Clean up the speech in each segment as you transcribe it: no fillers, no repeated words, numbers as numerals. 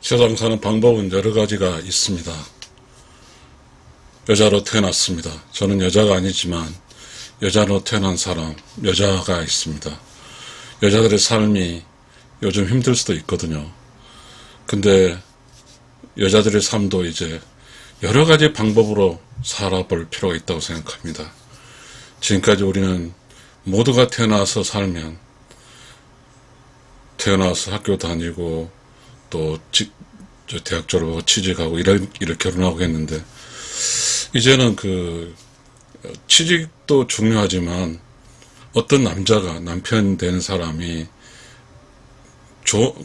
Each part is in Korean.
세상 사는 방법은 여러 가지가 있습니다. 여자로 태어났습니다. 저는 여자가 아니지만 여자로 태어난 사람, 여자가 있습니다. 여자들의 삶이 요즘 힘들 수도 있거든요. 근데 여자들의 삶도 이제 여러 가지 방법으로 살아볼 필요가 있다고 생각합니다. 지금까지 우리는 모두가 태어나서 살면 태어나서 학교 다니고 또 대학 졸업하고 취직하고 이렇게 결혼하고 했는데 이제는 취직도 중요하지만 어떤 남자가 남편 되는 사람이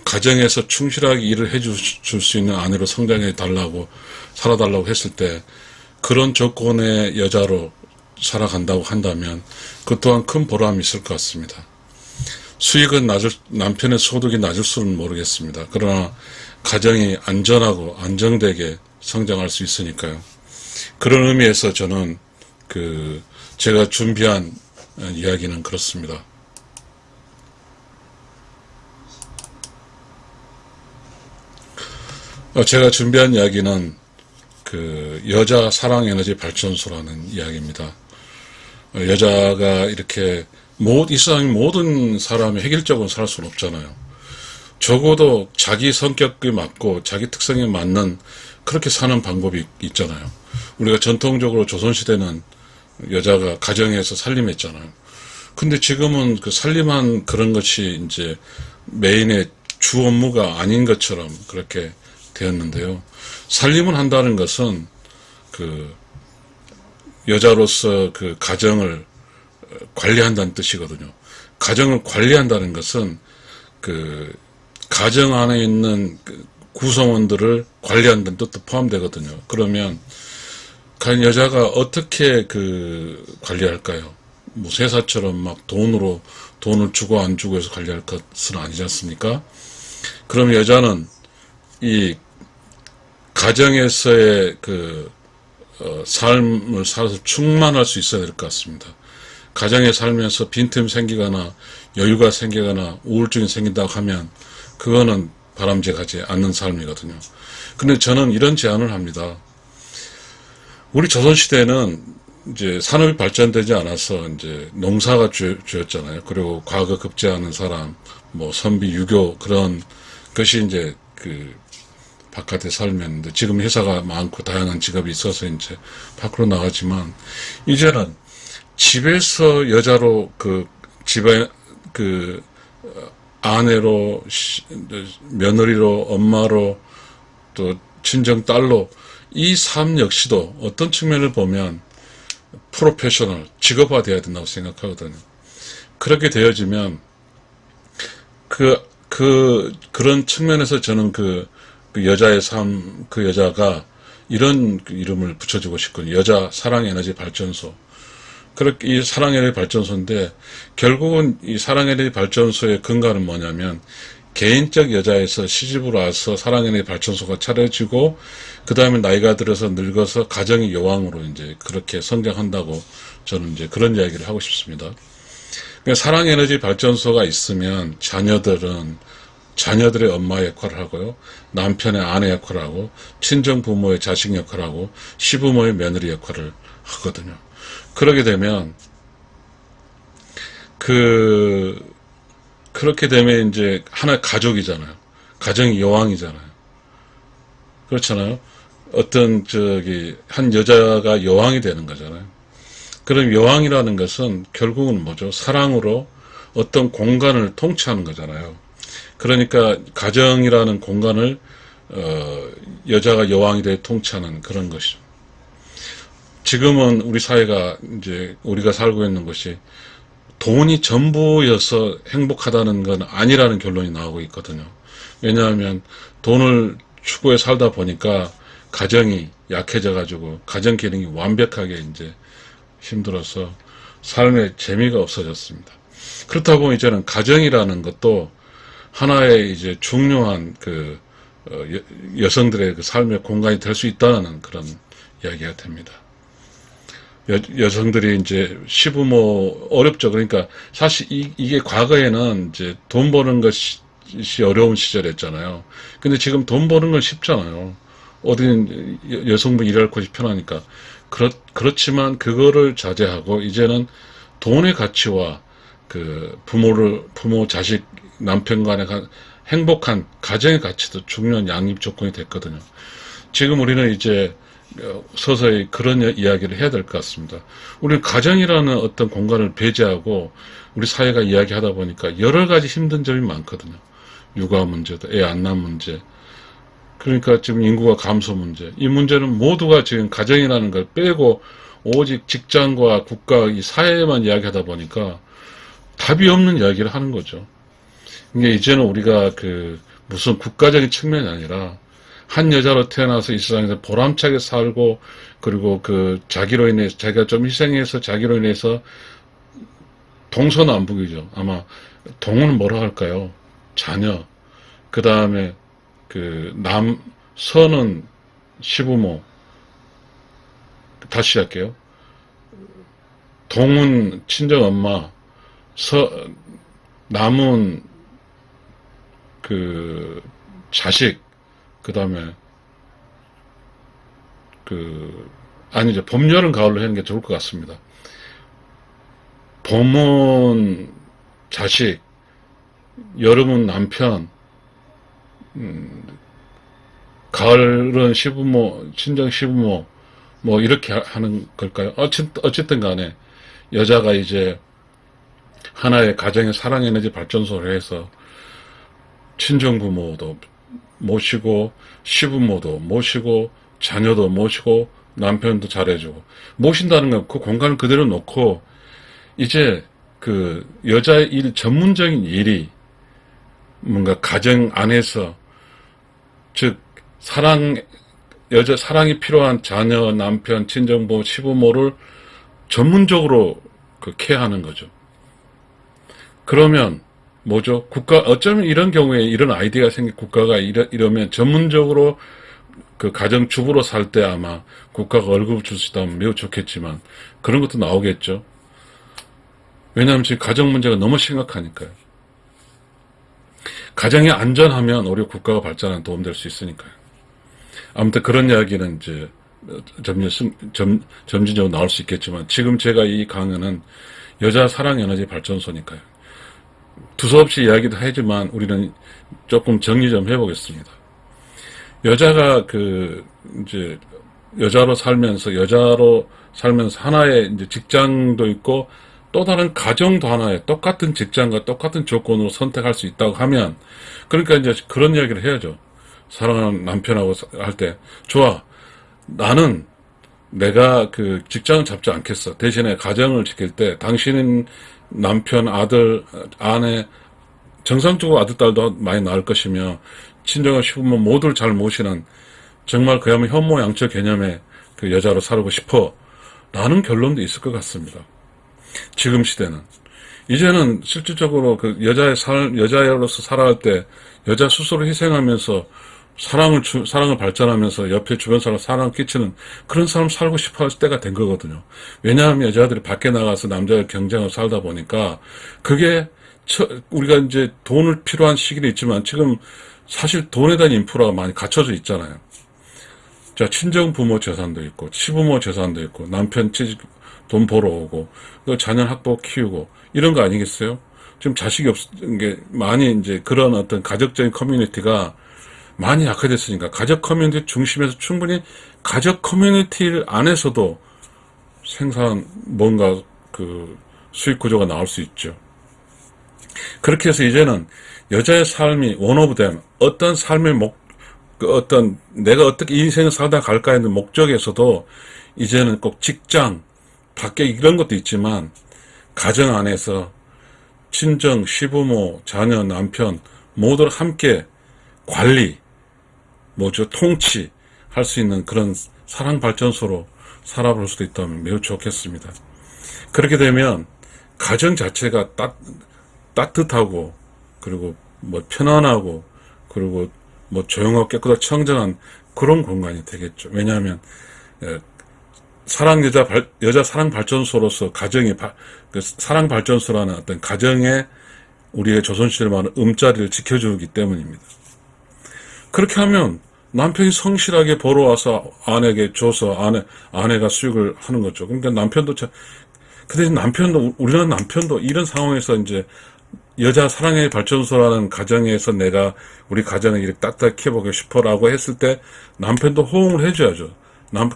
가정에서 충실하게 일을 해줄 수 있는 아내로 성장해 달라고 살아달라고 했을 때 그런 조건의 여자로 살아간다고 한다면 그 또한 큰 보람이 있을 것 같습니다. 수익은 남편의 소득이 낮을 수는 모르겠습니다. 그러나 가정이 안전하고 안정되게 성장할 수 있으니까요. 그런 의미에서 저는 제가 준비한 이야기는 그렇습니다. 제가 준비한 이야기는 여자 사랑에너지 발전소라는 이야기입니다. 여자가 이렇게 이 세상 모든 사람이 획일적으로 살 수는 없잖아요. 적어도 자기 성격에 맞고 자기 특성에 맞는 그렇게 사는 방법이 있잖아요. 우리가 전통적으로 조선시대는 여자가 가정에서 살림했잖아요. 근데 지금은 살림한 그런 것이 이제 메인의 주 업무가 아닌 것처럼 그렇게 되었는데요. 살림을 한다는 것은 여자로서 가정을 관리한다는 뜻이거든요. 가정을 관리한다는 것은 가정 안에 있는 구성원들을 관리한다는 뜻도 포함되거든요. 그러면 과연 여자가 어떻게 관리할까요? 뭐 세사처럼 막 돈을 주고 안 주고 해서 관리할 것은 아니지 않습니까? 그럼 여자는 이 가정에서의 삶을 살아서 충만할 수 있어야 될 것 같습니다. 가정에 살면서 빈틈이 생기거나 여유가 생기거나 우울증이 생긴다고 하면 그거는 바람직하지 않는 삶이거든요. 근데 저는 이런 제안을 합니다. 우리 조선시대는 이제 산업이 발전되지 않아서 이제 농사가 주였잖아요. 그리고 과거 급제하는 사람, 뭐 선비, 유교 그런 것이 이제 바깥에 살면는데 지금 회사가 많고 다양한 직업이 있어서 이제 밖으로 나가지만 이제는 집에서 여자로 집에 아내로 며느리로 엄마로 또 친정 딸로 이 삶 역시도 어떤 측면을 보면 프로페셔널 직업화돼야 된다고 생각하거든요. 그렇게 되어지면 그런 측면에서 저는 여자의 삶, 여자가 이런 이름을 붙여주고 싶거든요. 여자 사랑에너지 발전소. 그렇게 이 사랑에너지 발전소인데 결국은 이 사랑에너지 발전소의 근간은 뭐냐면 개인적 여자에서 시집으로 와서 사랑에너지 발전소가 차려지고 그 다음에 나이가 들어서 늙어서 가정의 여왕으로 이제 그렇게 성장한다고 저는 이제 그런 이야기를 하고 싶습니다. 그러니까 사랑에너지 발전소가 있으면 자녀들의 엄마 역할을 하고요. 남편의 아내 역할을 하고 친정 부모의 자식 역할을 하고 시부모의 며느리 역할을 하거든요. 그러게 되면 그렇게 되면 이제 하나의 가족이잖아요. 가정의 여왕이잖아요. 그렇잖아요. 한 여자가 여왕이 되는 거잖아요. 그럼 여왕이라는 것은 결국은 뭐죠? 사랑으로 어떤 공간을 통치하는 거잖아요. 그러니까 가정이라는 공간을 여자가 여왕이 되어 통치하는 그런 것이죠. 지금은 우리 사회가 이제 우리가 살고 있는 것이 돈이 전부여서 행복하다는 건 아니라는 결론이 나오고 있거든요. 왜냐하면 돈을 추구해 살다 보니까 가정이 약해져가지고 가정 기능이 완벽하게 이제 힘들어서 삶의 재미가 없어졌습니다. 그렇다 보면 이제는 가정이라는 것도 하나의 이제 중요한 여성들의 삶의 공간이 될 수 있다는 그런 이야기가 됩니다. 여성들이 이제 시부모 어렵죠. 그러니까 사실 이게 과거에는 이제 돈 버는 것이 것이 어려운 시절이었잖아요. 근데 지금 돈 버는 건 쉽잖아요. 어딘 여성분 일할 곳이 편하니까. 그렇지만 그거를 자제하고 이제는 돈의 가치와 그 부모, 자식, 남편 간의 행복한 가정의 가치도 중요한 양립 조건이 됐거든요. 지금 우리는 이제 서서히 그런 이야기를 해야 될 것 같습니다. 우리는 가정이라는 어떤 공간을 배제하고 우리 사회가 이야기하다 보니까 여러 가지 힘든 점이 많거든요. 육아 문제도, 애 안 낳은 문제. 그러니까 지금 인구가 감소 문제. 이 문제는 모두가 지금 가정이라는 걸 빼고 오직 직장과 국가, 이 사회에만 이야기하다 보니까 답이 없는 이야기를 하는 거죠. 이게 이제는 우리가 무슨 국가적인 측면이 아니라 한 여자로 태어나서 이 세상에서 보람차게 살고, 그리고 자기로 인해서, 자기가 좀 희생해서 자기로 인해서 동서남북이죠. 아마 동은 뭐라 할까요? 자녀. 그 다음에 서는 시부모. 다시 할게요. 동은 친정엄마. 남은 자식. 그 다음에 아니죠. 봄, 여름, 가을로 하는 게 좋을 것 같습니다. 봄은 자식, 여름은 남편, 가을은 시부모, 친정 시부모, 뭐 이렇게 하는 걸까요? 어쨌든 간에 여자가 이제 하나의 가정의 사랑에너지 발전소를 해서 친정 부모도 모시고 시부모도 모시고 자녀도 모시고 남편도 잘해주고, 모신다는 건 그 공간을 그대로 놓고 이제 여자의 전문적인 일이 뭔가 가정 안에서, 즉 사랑이 필요한 자녀, 남편, 친정부, 시부모를 전문적으로 케어하는 거죠. 그러면 뭐죠? 어쩌면 이런 경우에 이런 아이디어가 국가가 이러면 전문적으로 가정주부로 살 때 아마 국가가 월급을 줄 수 있다면 매우 좋겠지만, 그런 것도 나오겠죠. 왜냐하면 지금 가정 문제가 너무 심각하니까요. 가정이 안전하면 오히려 국가가 발전에 도움될 수 있으니까요. 아무튼 그런 이야기는 이제 점진적으로 나올 수 있겠지만, 지금 제가 이 강연은 여자 사랑 에너지 발전소니까요. 두서없이 이야기도 하지만 우리는 조금 정리 좀 해보겠습니다. 여자가 이제 여자로 살면서 하나의 이제 직장도 있고 또 다른 가정도 하나의 똑같은 직장과 똑같은 조건으로 선택할 수 있다고 하면, 그러니까 이제 그런 이야기를 해야죠. 사랑하는 남편하고 할 때, 좋아, 나는 내가 직장을 잡지 않겠어. 대신에 가정을 지킬 때 당신은 남편, 아들, 아내, 정상적으로 아들, 딸도 많이 낳을 것이며 친정과 시부모 모두를 잘 모시는, 정말 그야말로 현모양처 개념의 여자로 살고 싶어 라는 결론도 있을 것 같습니다. 지금 시대는 이제는 실질적으로 여자로서 살아갈 때 여자 스스로 희생하면서 사랑을 발전하면서 옆에 주변 사람 사랑을 끼치는 그런 사람 살고 싶어 할 때가 된 거거든요. 왜냐하면 여자들이 밖에 나가서 남자를 경쟁하고 살다 보니까, 그게 우리가 이제 돈을 필요한 시기도 있지만 지금 사실 돈에 대한 인프라가 많이 갖춰져 있잖아요. 자, 친정 부모 재산도 있고 시부모 재산도 있고 남편 돈 벌어오고 자녀 학교 키우고 이런 거 아니겠어요? 지금 자식이 없는 게 많이 이제 그런 어떤 가족적인 커뮤니티가 많이 약화됐으니까, 가족 커뮤니티 중심에서 충분히 가족 커뮤니티 안에서도 뭔가 수익 구조가 나올 수 있죠. 그렇게 해서 이제는 여자의 삶이 one of them, 어떤 삶의 내가 어떻게 인생을 살다 갈까 하는 목적에서도 이제는 꼭 직장, 밖에 이런 것도 있지만 가정 안에서 친정, 시부모, 자녀, 남편 모두를 함께 관리, 통치할 수 있는 그런 사랑 발전소로 살아볼 수도 있다면 매우 좋겠습니다. 그렇게 되면 가정 자체가 따뜻하고, 그리고 편안하고, 그리고 조용하고 깨끗하고 청정한 그런 공간이 되겠죠. 왜냐하면 여자 사랑 발전소로서 사랑 발전소라는 어떤 가정의 우리의 조선시대에 말하는 음자리를 지켜주기 때문입니다. 그렇게 하면 남편이 성실하게 벌어와서 아내에게 줘서 아내가 수익을 하는 거죠. 그러니까 남편도 근데 남편도, 우리는 남편도 이런 상황에서 이제 여자 사랑의 발전소라는 가정에서 내가 우리 가정을 이렇게 딱딱히 해보고 싶어라고 했을 때 남편도 호응을 해줘야죠.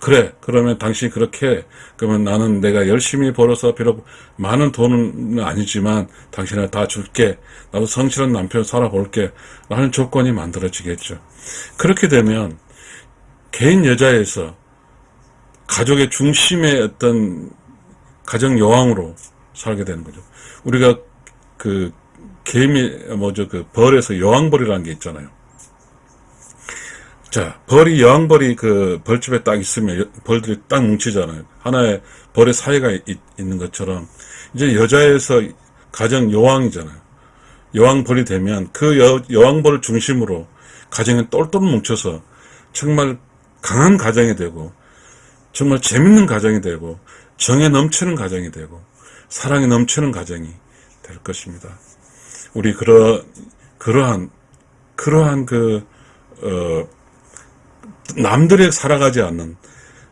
그래. 그러면 당신이 그렇게 해. 그러면 나는 내가 열심히 벌어서 비록 많은 돈은 아니지만 당신한테 다 줄게. 나도 성실한 남편 살아볼게. 라는 조건이 만들어지겠죠. 그렇게 되면 개인 여자에서 가족의 중심의 어떤 가정 여왕으로 살게 되는 거죠. 우리가 그 벌에서 여왕벌이라는 게 있잖아요. 자, 여왕벌이 그 벌집에 딱 있으면 벌들이 딱 뭉치잖아요. 하나의 벌의 사이가 있는 것처럼 이제 여자에서 가정 여왕이잖아요. 여왕벌이 되면 그 여왕벌을 중심으로 가정이 똘똘 뭉쳐서 정말 강한 가정이 되고 정말 재밌는 가정이 되고 정에 넘치는 가정이 되고 사랑이 넘치는 가정이 될 것입니다. 우리 그러한 남들에 살아가지 않는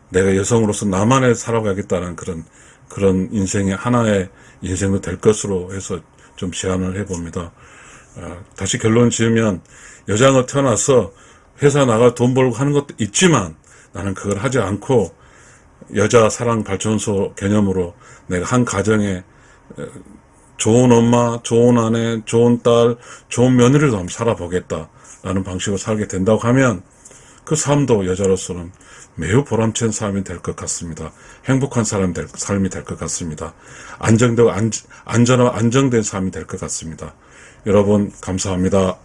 내가 여성으로서 나만에 살아가겠다는 그런 인생의 하나의 인생도 될 것으로 해서 좀 제안을 해봅니다. 다시 결론 지으면 여자가 태어나서 회사 나가 돈 벌고 하는 것도 있지만 나는 그걸 하지 않고 여자 사랑 발전소 개념으로 내가 한 가정에 좋은 엄마, 좋은 아내, 좋은 딸, 좋은 며느리로 한번 살아보겠다라는 방식으로 살게 된다고 하면 그 삶도 여자로서는 매우 보람찬 삶이 될 것 같습니다. 행복한 삶이 될 것 같습니다. 안정된 삶이 될 것 같습니다. 여러분 감사합니다.